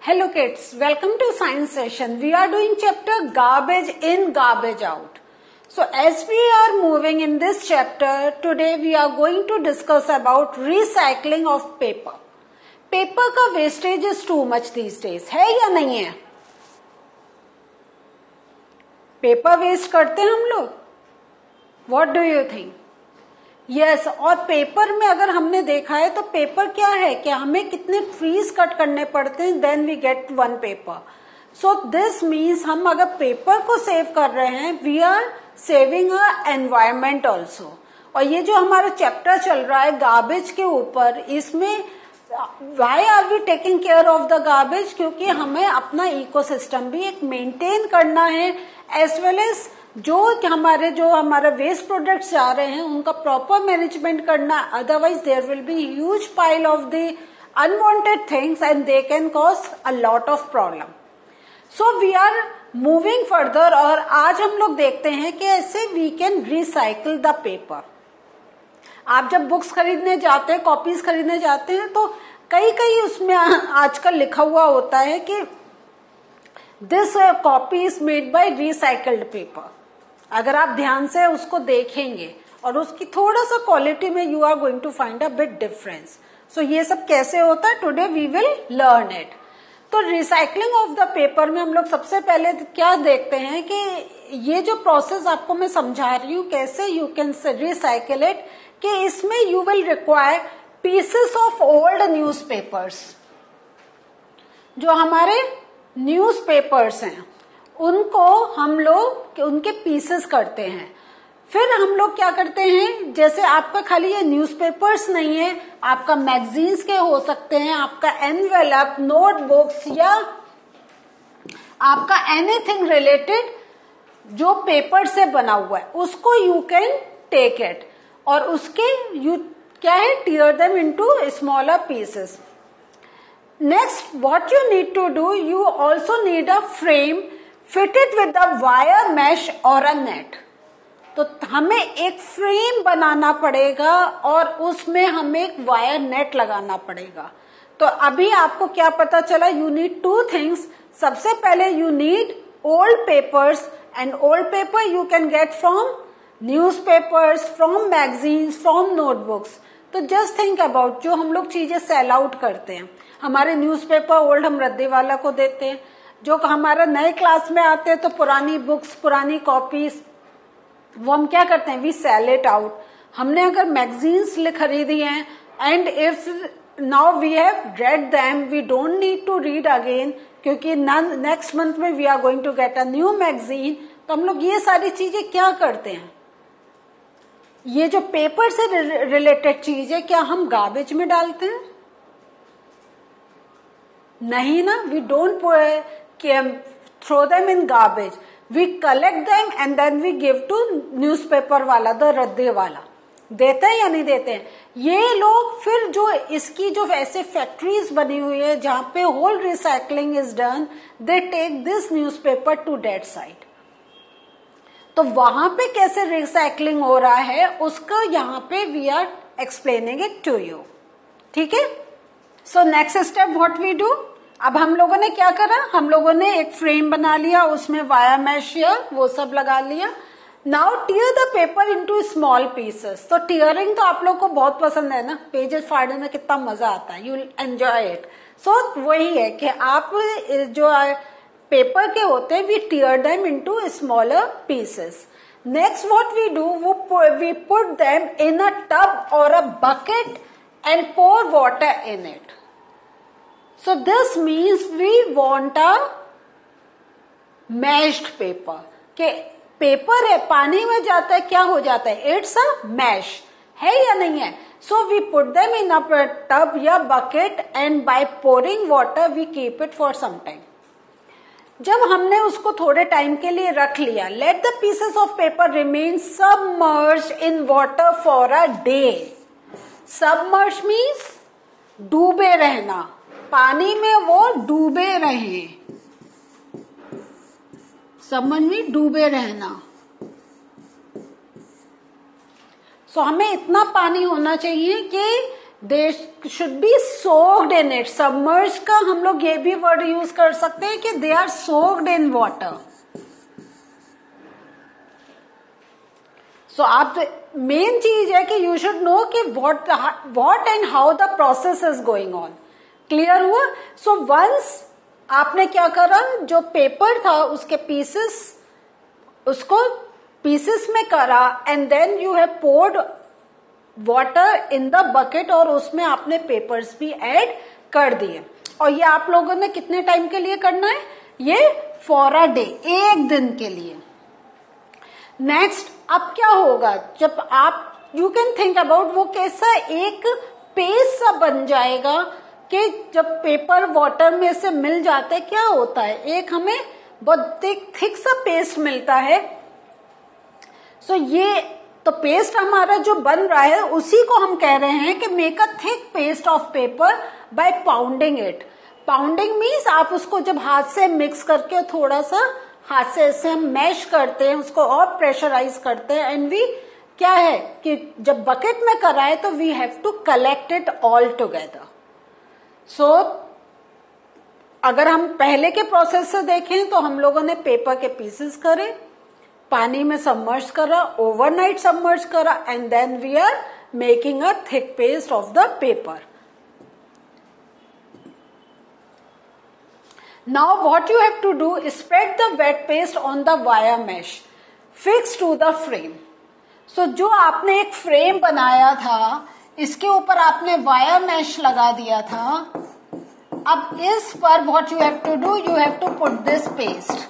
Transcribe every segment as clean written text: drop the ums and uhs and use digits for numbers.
Hello kids, welcome to science session. We are doing chapter garbage in, garbage out. So as we are moving in this chapter, today we are going to discuss about recycling of paper. Paper का wastage is too much these days, है या नहीं है? Paper waste करते हैं हम लोग? What do you think? Yes और पेपर में अगर हमने देखा है तो पेपर क्या है कि हमें कितने ट्रीज कट करने पड़ते हैं then we get one paper. So this means हम अगर पेपर को सेव कर रहे हैं we are saving a environment also. और ये जो हमारा चैप्टर चल रहा है गार्बेज के ऊपर, इसमें why are we taking care of the garbage, क्योंकि हमें अपना इकोसिस्टम भी एक मेंटेन करना है एज वेल एज जो हमारा वेस्ट प्रोडक्ट्स जा रहे हैं उनका प्रॉपर मैनेजमेंट करना. Otherwise there will be huge pile of the unwanted things and they can cause a lot of problem. So we are moving further और आज हम लोग देखते हैं कि ऐसे we can recycle the paper. आप जब बुक्स खरीदने जाते हैं, कॉपीज खरीदने जाते हैं तो कई उसमें आजकल लिखा हुआ होता है कि this copy is made by recycled paper. अगर आप ध्यान से उसको देखेंगे और उसकी थोड़ा सा क्वालिटी में you are going to find a bit difference. So ये सब कैसे होता है today we will learn it. तो रिसाइकलिंग ऑफ द पेपर में हम लोग सबसे पहले क्या देखते हैं कि ये जो प्रोसेस आपको मैं समझा रही हूँ कैसे यू कैन रिसाइकिल इट, कि इसमें you will require pieces of old newspapers. जो हमारे न्यूज़पेपर्स हैं उनको हम लोग उनके पीसेस करते हैं. फिर हम लोग क्या करते हैं, जैसे आपका खाली ये न्यूज़पेपर्स नहीं है, आपका मैगजीन्स के हो सकते हैं, आपका एनवेलप, नोटबुक्स या आपका एनीथिंग रिलेटेड जो पेपर से बना हुआ है उसको यू कैन टेक इट और उसके यू क्या है tear them into smaller pieces. Next, what you need to do, you also need a frame fitted with a wire mesh or a net. तो हमें एक फ्रेम बनाना पड़ेगा और उसमें हमें एक वायर नेट लगाना पड़ेगा. तो अभी आपको क्या पता चला, यू नीड टू थिंग्स. सबसे पहले you need old papers and old paper you can get from newspapers, from magazines, from notebooks. तो जस्ट थिंक अबाउट जो हम लोग चीजें सेल आउट करते हैं, हमारे न्यूज़पेपर ओल्ड हम रद्दी वाला को देते हैं. जो हमारा नए क्लास में आते हैं तो पुरानी बुक्स, पुरानी कॉपीज वो हम क्या करते हैं, वी सेल इट आउट. हमने अगर मैगजीन्स खरीदी हैं and if now we have read them we don't need to read again, क्योंकि नेक्स्ट मंथ में we are going to get a new magazine. तो हम लोग ये सारी चीजें क्या करते हैं, ये जो पेपर से रिलेटेड चीजें क्या हम गार्बेज में डालते हैं? नहीं ना, we don't throw them in garbage, we collect them and then we give to newspaper वाला, द रद्दे वाला. देते हैं या नहीं देते हैं? ये लोग फिर जो इसकी जो ऐसे फैक्ट्रीज बनी हुई है जहां पे whole recycling is done, they take this newspaper to that site. तो वहां पे कैसे रिसाइकलिंग हो रहा है उसका यहाँ पे we are explaining it to you. ठीक है. So next step what we do, अब हम लोगों ने क्या करा, हम लोगों ने एक फ्रेम बना लिया, उसमें वायर मैश या वो सब लगा लिया. Now tier the paper into small pieces. तो टीयरिंग तो आप लोग को बहुत पसंद है ना, पेजेस फाड़ने में कितना मजा आता है, you will enjoy it. So वही है कि आप जो पेपर के होते हैं we tear them into smaller pieces. Next what we do, we put them in a tub और a bucket and pour water in it. So this means we want a mashed paper. कि paper है पानी में जाता है क्या हो जाता है, इट्स अ मैश, है या नहीं है. So we put them in a tub या bucket and by pouring water we keep it for some time. जब हमने उसको थोड़े टाइम के लिए रख लिया, let the pieces of paper remain submerged in water for a day. Submerge means डूबे रहना, पानी में वो डूबे रहे. समझ में, डूबे रहना. सो हमें इतना पानी होना चाहिए कि they should be soaked in it. Submerge का हम लोग ये भी वर्ड यूज कर सकते हैं कि they are soaked in water. So आप मेन चीज है कि यू शुड नो कि what and how the process is going on. Clear हुआ? सो वंस आपने क्या करा, जो पेपर था उसके पीसेस, उसको पीसेस में करा and then you have poured water in the bucket और उसमें आपने पेपर्स भी ऐड कर दिए। और ये आप लोगों ने कितने टाइम के लिए करना है? ये फॉर अ डे, एक दिन के लिए। नेक्स्ट अब क्या होगा, जब आप यू कैन थिंक अबाउट वो कैसा एक पेस्ट सा बन जाएगा कि जब पेपर वाटर में से मिल जाता है क्या होता है, एक हमें बहुत थिक सा पेस्ट मिलता है। सो ये तो पेस्ट हमारा जो बन रहा है उसी को हम कह रहे हैं कि make a thick paste of paper by pounding it. Pounding means आप उसको जब हाथ से मिक्स करके थोड़ा सा हाथ से ऐसे हम मैश करते हैं, उसको और प्रेशराइज करते हैं एंड वी क्या है कि जब बकेट में कराए तो we have to collect it all together. So अगर हम पहले के प्रोसेस से देखें तो हम लोगों ने पेपर के पीसेस करे, पानी में सबमर्ज करा, ओवरनाइट सबमर्ज करा and then we are making a thick paste of the paper. Now what you have to do is spread the wet paste on the wire mesh fixed to the frame. So जो आपने एक frame बनाया था इसके ऊपर आपने wire mesh लगा दिया था। अब इस पर what you have to do, you have to put this paste.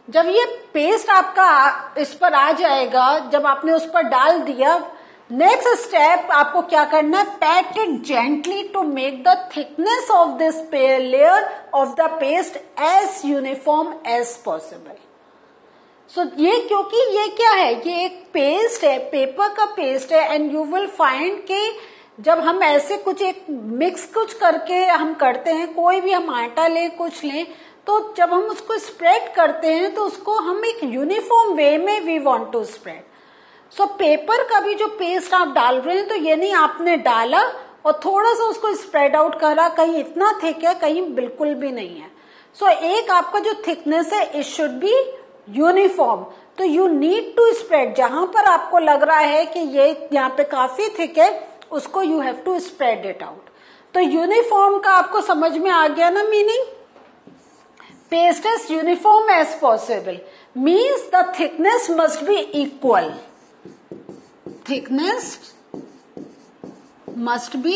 जब ये पेस्ट आपका इस पर आ जाएगा, जब आपने उस पर डाल दिया, नेक्स्ट स्टेप आपको क्या करना है, pat it gently to make the thickness of this layer of the paste as uniform as possible. So ये क्योंकि ये क्या है, ये एक पेस्ट है, पेपर का पेस्ट है एंड यू विल फाइंड कि जब हम ऐसे कुछ एक मिक्स कुछ करके हम करते हैं, कोई भी हम आटा लें कुछ लें, तो जब हम उसको स्प्रेड करते हैं तो उसको हम एक यूनिफॉर्म वे में we want to spread. So paper का भी जो पेस्ट आप डाल रहे हैं तो ये नहीं आपने डाला और थोड़ा सा उसको स्प्रेड आउट करा, कहीं इतना थिक है कहीं बिल्कुल भी नहीं है। सो एक आपका जो थिकनेस है इट शुड बी यूनिफॉर्म। तो यू नीड टू स्प्रेड, जहां पर आपको लग रहा है कि ये यहाँ पे काफी थिक है उसको you have to spread it out. तो यूनिफॉर्म का आपको समझ में आ गया ना meaning. Paste as uniform as possible means the thickness must be equal. Thickness must be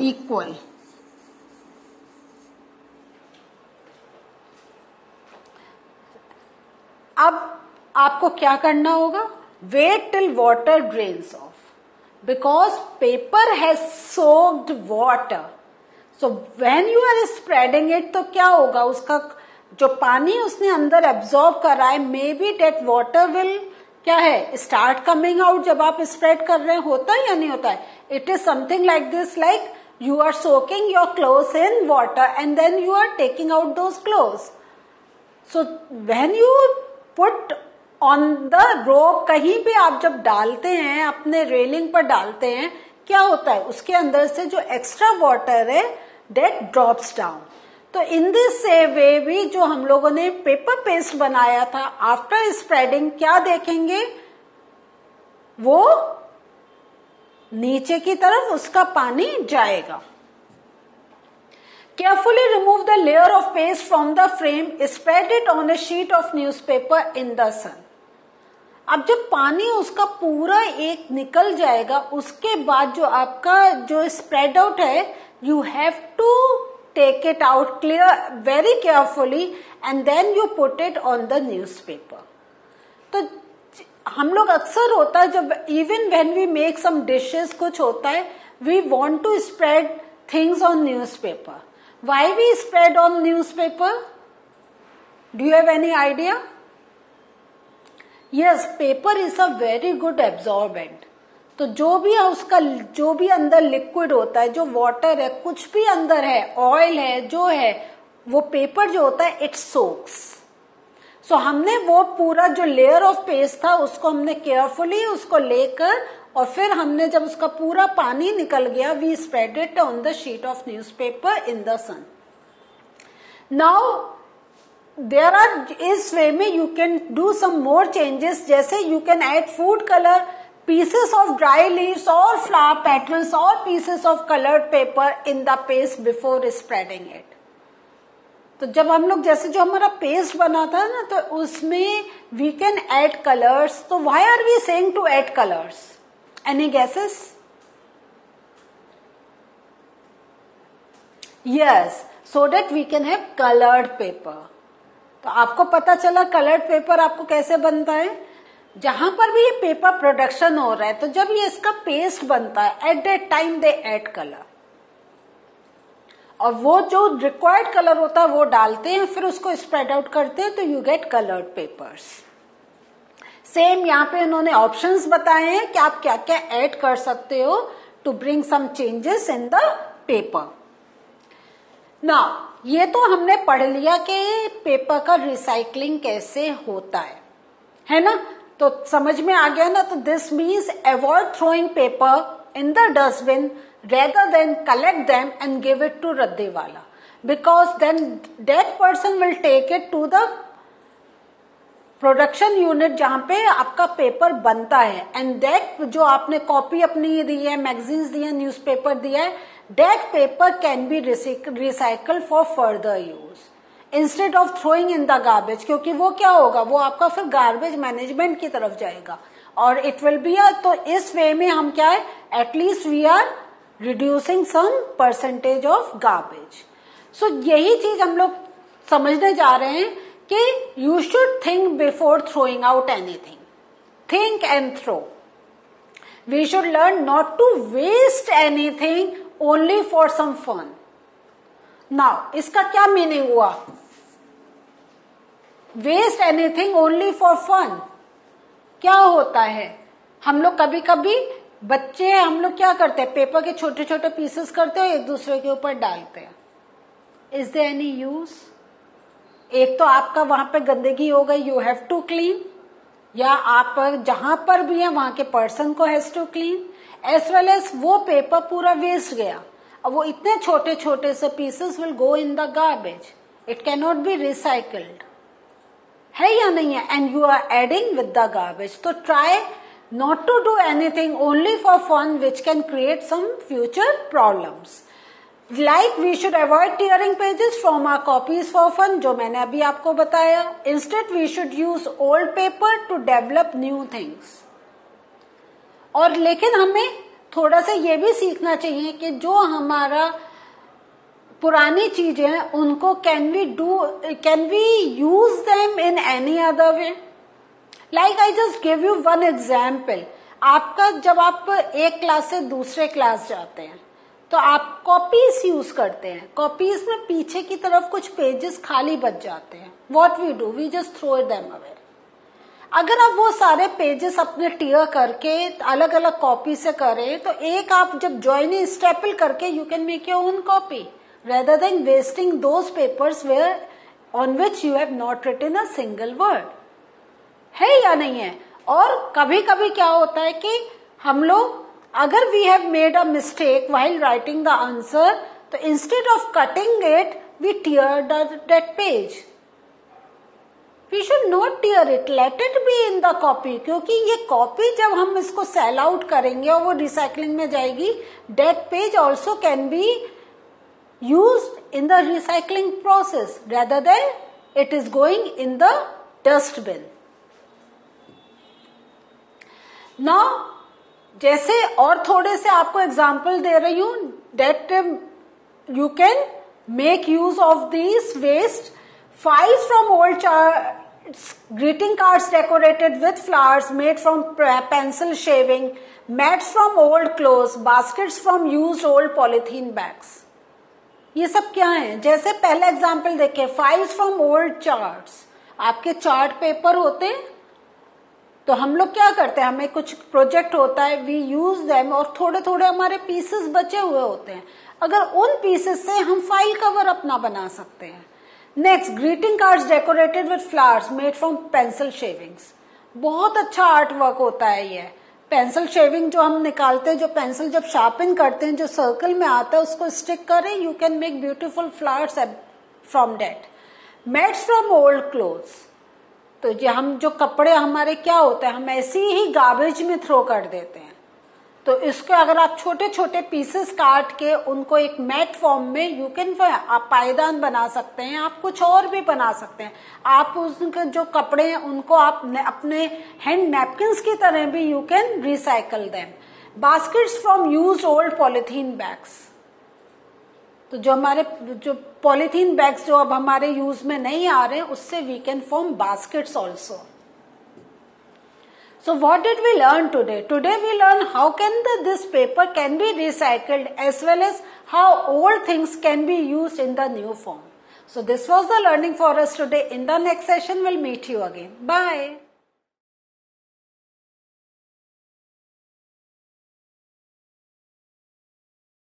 equal. अब आपको क्या करना होगा, wait till water drains off because paper has soaked water. So when you are spreading it तो क्या होगा, उसका जो पानी उसने अंदर एब्जॉर्ब करा है, maybe that water will क्या है स्टार्ट कमिंग आउट जब आप स्प्रेड कर रहे हैं। होता है या नहीं होता है? It is something like this, like you are soaking your clothes in water and then you are taking out those clothes. So when you put on the rope, कहीं भी आप जब डालते हैं अपने रेलिंग पर डालते हैं, क्या होता है उसके अंदर से जो एक्स्ट्रा वाटर है that drops down. तो इन दिस वे भी जो हम लोगों ने पेपर पेस्ट बनाया था, आफ्टर स्प्रेडिंग क्या देखेंगे, वो नीचे की तरफ उसका पानी जाएगा। Carefully remove the layer of paste from the frame. Spread it on a sheet of newspaper in the sun. अब जब पानी उसका पूरा एक निकल जाएगा, उसके बाद जो आपका जो स्प्रेड आउट है, you have to take it out clear very carefully and then you put it on the newspaper. तो हम लोग अक्सर होता है जब even when we make some dishes कुछ होता है, we want to spread things on newspaper. Why we spread on newspaper? Do you have any idea? Yes, paper is a very good absorbent. तो जो भी है उसका जो भी अंदर लिक्विड होता है, जो वाटर है, कुछ भी अंदर है, ऑयल है, जो है वो पेपर जो होता है इट सोक्स. सो हमने वो पूरा जो लेयर ऑफ पेस्ट था उसको हमने केयरफुली उसको लेकर और फिर हमने जब उसका पूरा पानी निकल गया, we spread it on the sheet of newspaper in the sun. Now there are, इस वे में you can do some more changes, जैसे you can add food colour, pieces of dry leaves or flower petals or pieces of colored paper in the paste before spreading it. तो जब हम लोग जैसे जो हमारा पेस्ट बना था ना, तो उसमें we can add colors. तो why are we saying to add colors? Any guesses? Yes, so that we can have colored paper. तो आपको पता चला कलर्ड पेपर आपको कैसे बनता है. जहां पर भी ये पेपर प्रोडक्शन हो रहा है, तो जब ये इसका पेस्ट बनता है, at that time they add colour, और वो जो रिक्वायर्ड कलर होता है वो डालते हैं, फिर उसको स्प्रेड आउट करते हैं, तो you get coloured papers. Same यहाँ पे उन्होंने ऑप्शंस बताए हैं कि आप क्या क्या ऐड कर सकते हो to bring some changes in the paper. Now ये तो हमने पढ़ लिया कि पेपर का रिसाइकलिंग कैसे होता है ना. तो समझ में आ गया ना. तो this means avoid throwing paper in the dustbin rather than collect them and give it to रद्दी वाला, because then that person will take it to the production unit जहां पे आपका पेपर बनता है, एंड दैट जो आपने कॉपी अपनी दी है, मैगजीन्स दी है, न्यूज़पेपर दिया है, that paper can be recycled for further use instead of throwing in the garbage. क्योंकि वो क्या होगा, वो आपका फिर गार्बेज मैनेजमेंट की तरफ जाएगा और इट विल बी तो इस वे में हम क्या है, at least we are reducing some percentage of garbage. So यही चीज हम लोग समझने जा रहे हैं कि you should think before throwing out anything. Think and throw. We should learn not to waste anything only for some fun. Now इसका क्या मीनिंग हुआ, waste anything only for fun. क्या होता है, हम लोग कभी कभी बच्चे हम लोग क्या करते हैं, पेपर के छोटे छोटे पीसेस करते हो, एक दूसरे के ऊपर डालते हैं. Is there any use? एक तो आपका वहां पे गंदगी हो गई, यू हैव टू क्लीन, या आप जहां पर भी है वहां के पर्सन को has to clean, as well as वो पेपर पूरा वेस्ट गया. अब वो इतने छोटे छोटे से pieces will go in the garbage, it can not be recycled, है या नहीं है, and you are adding with the garbage. तो try not to do anything only for fun which can create some future problems. Like we should avoid tearing pages from our copies for fun, जो मैंने अभी आपको बताया. Instead we should use old paper to develop new things. और लेकिन हमें थोड़ा सा ये भी सीखना चाहिए कि जो हमारा पुरानी चीजें हैं उनको can we use them in any other way. Like I just give you one example. आपका जब आप एक क्लास से दूसरे क्लास जाते हैं तो आप कॉपीज यूज करते हैं. कॉपीज में पीछे की तरफ कुछ पेजेस खाली बच जाते हैं. What we do, we just throw them away. अगर आप वो सारे पेजेस अपने टियर करके अलग अलग कॉपी से करें, तो एक आप जब ज्वाइनिंग स्टेपल करके you can make your own copy rather than wasting those papers where on which you have not written a single word. है या नहीं है? और कभी कभी क्या होता है कि हम लोग अगर we have made a mistake while writing the answer, तो instead of cutting it we tear that page. We should not tear it, let it be in the copy. क्योंकि ये कॉपी जब हम इसको सेल आउट करेंगे और वो recycling में जाएगी, that page also can be used in the recycling process rather than it is going in the dustbin. Now, जैसे और थोड़े से आपको एग्जाम्पल दे रही हूं, that you can make use of these waste. Files from old greeting cards decorated with flowers made from pencil shaving, mats from old clothes, baskets from used old polythene bags. ये सब क्या है? जैसे पहला example देखें, files from old charts. आपके chart paper होते हैं, तो हम लोग क्या करते हैं, हमें कुछ प्रोजेक्ट होता है, वी यूज देम, और थोड़े थोड़े हमारे पीसेस बचे हुए होते हैं. अगर उन पीसेस से हम फाइल कवर अपना बना सकते हैं. Next, greeting cards decorated with flowers made from pencil shavings. बहुत अच्छा आर्ट वर्क होता है ये। पेंसिल शेविंग जो हम निकालते हैं, जो पेंसिल जब शार्पन करते हैं, जो सर्कल में आता है उसको स्टिक करें, you can make beautiful flowers from that. Mats from old clothes, तो ये हम जो कपड़े हमारे क्या होते हैं, हम ऐसे ही गार्बेज में थ्रो कर देते हैं, तो इसको अगर आप छोटे छोटे पीसेस काट के उनको एक मैट फॉर्म में यू कैन, आप पायदान बना सकते हैं, आप कुछ और भी बना सकते हैं। आप उसके जो कपड़े हैं उनको आप अपने हैंड नैपकिन्स की तरह भी you can recycle them. Baskets from used old polythene bags, तो जो हमारे जो पॉलिथीन बैग्स जो अब हमारे यूज में नहीं आ रहे हैं, उससे we can form baskets also. So what did we learn today? Today we learned how can this paper can be recycled, as well as how old things can be used in the new form. So this was the learning for us today. In the next session we'll meet you again. Bye.